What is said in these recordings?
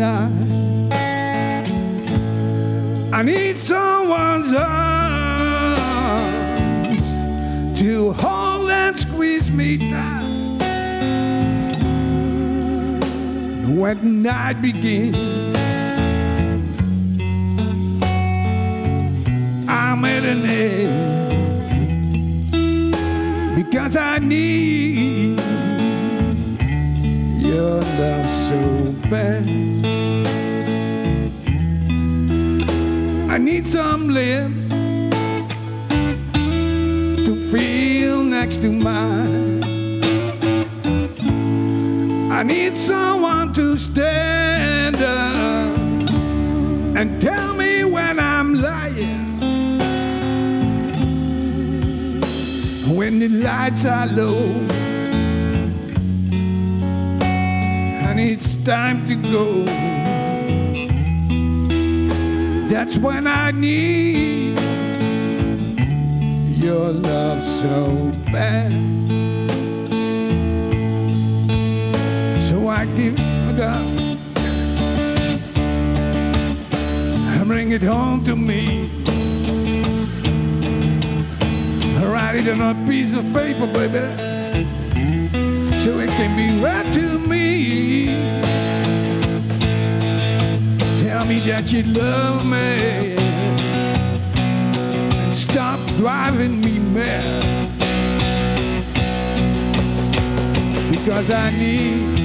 night. I need someone's arms to hold and squeeze me tight. When the night begins, I'm at an end because I need your love so bad. I need some lips to feel next to mine. I need someone to stand up and tell me when I'm lying. When the lights are low and it's time to go, that's when I need your love so bad. So I give it up and bring it home to me. Write it on a piece of paper, baby, so it can be read to me. Tell me that you love me and stop driving me mad, because I need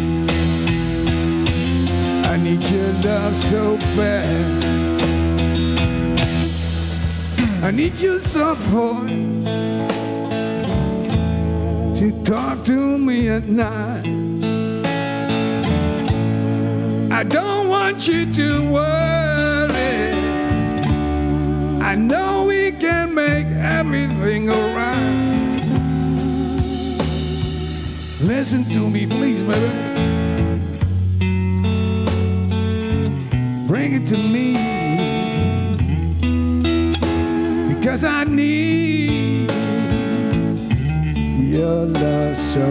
your love so bad. I need your soft voice to talk to me at night. I don't want you to worry. I know we can make everything alright. Listen to me, please, baby. Bring it to me, because I need your love so